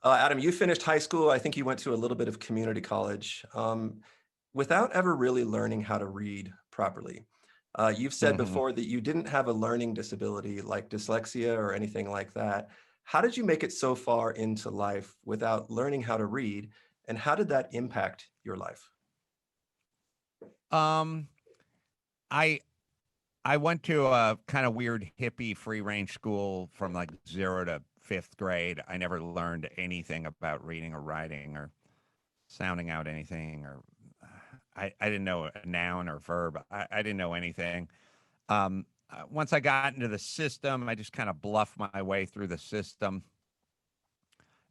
Adam, you finished high school. I think you went to a little bit of community college without ever really learning how to read properly. You've said Hmm. before that you didn't have a learning disability like dyslexia or anything like that. How did you make it so far into life without learning how to read? And how did that impact your life? Um, I I went to a kind of weird hippie free range school from like 0 to 5th grade. I never learned anything about reading or writing or sounding out anything, or I didn't know a noun or verb. I didn't know anything. Once I got into the system, I just kind of bluffed my way through the system,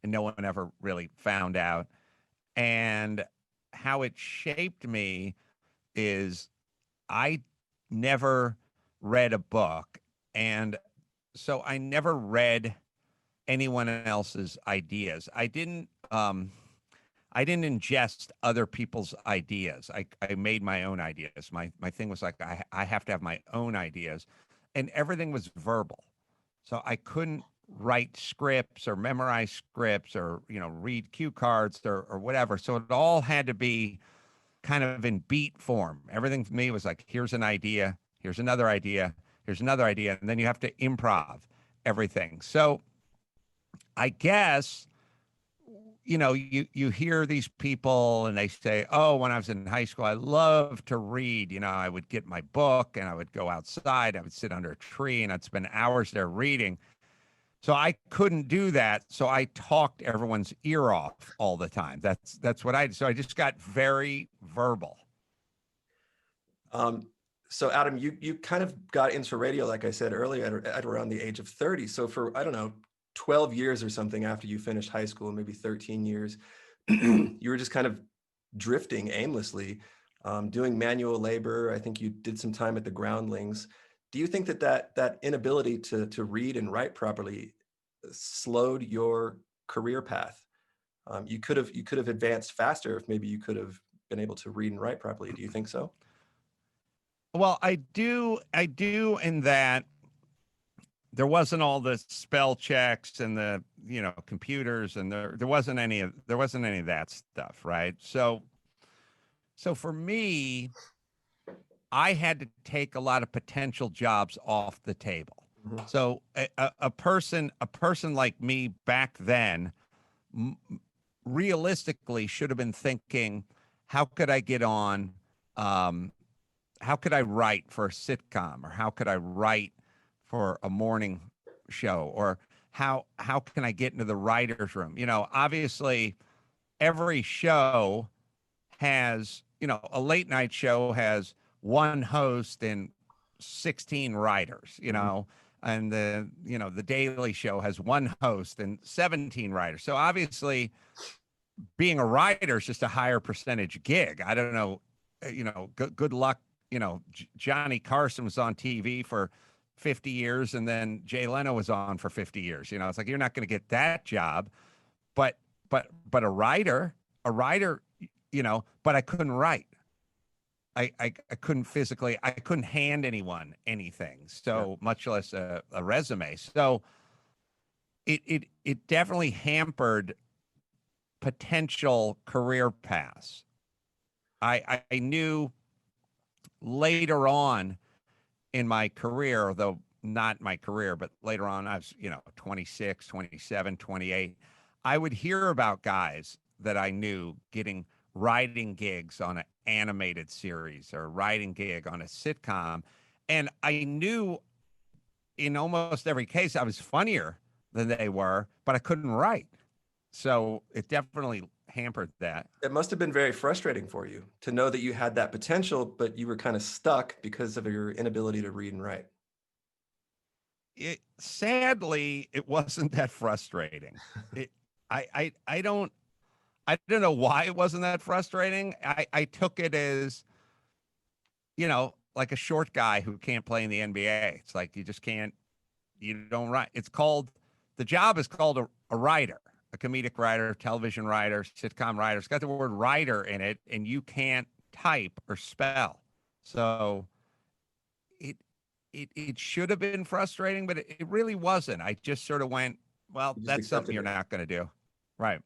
and no one ever really found out. And how it shaped me is I never read a book. And so I never read anyone else's ideas. I didn't ingest other people's ideas. I made my own ideas. My thing was like I have to have my own ideas. And everything was verbal. So I couldn't write scripts or memorize scripts or, read cue cards or whatever. So it all had to be kind of in beat form. Everything for me was like, here's an idea, here's another idea, here's another idea, and then you have to improv everything. So I guess you hear these people and they say, "Oh, when I was in high school, I loved to read. I would get my book and I would go outside. I would sit under a tree and I'd spend hours there reading." So I couldn't do that. So I talked everyone's ear off all the time. That's what I did. So I just got very verbal. Um, so Adam, you kind of got into radio, like I said earlier, at around the age of 30. So for, I don't know, 12 years or something after you finished high school, maybe 13 years, you were just kind of drifting aimlessly, doing manual labor. I think you did some time at the groundlings. Do you think that inability to read and write properly slowed your career path? You could have advanced faster if maybe you could have been able to read and write properly. Do you think so? Well, I do in that there wasn't all the spell checks and the computers, and there wasn't any of that stuff, right? So for me, I had to take a lot of potential jobs off the table. Mhm. So a person like me back then, m- realistically should have been thinking, how could I get on? Um, how could I write for a sitcom, or how could I write for a morning show, or how can I get into the writers room? Obviously every show has, a late night show has one host and 16 writers, Mhm. and the Daily Show has one host and 17 writers. So obviously being a writer is just a higher percentage gig. I don't know, good luck. Johnny Carson was on TV for 50 years, and then Jay Leno was on for 50 years. It's like you're not going to get that job, but but a writer, but I couldn't write. I couldn't physically, I couldn't hand anyone anything, Yeah. so much less a resume. So it definitely hampered potential career paths. I knew later on in my career, though not my career, but later on, I was, 26, 27, 28. I would hear about guys that I knew getting writing gigs on an animated series or a writing gig on a sitcom. And I knew in almost every case I was funnier than they were, but I couldn't write. So it definitely hampered that. It must have been very frustrating for you to know that you had that potential, but you were kind of stuck because of your inability to read and write. Sadly, it wasn't that frustrating. It, I don't know why it wasn't that frustrating. I took it as, like a short guy who can't play in the NBA. It's like you just can't, you don't write. The job is called a writer, a comedic writer, television writer, sitcom writer. It's got the word writer in it, and you can't type or spell. So it it should have been frustrating, but it really wasn't. I just sort of went, well, You just that's something accepted you're it. not going to do. Right.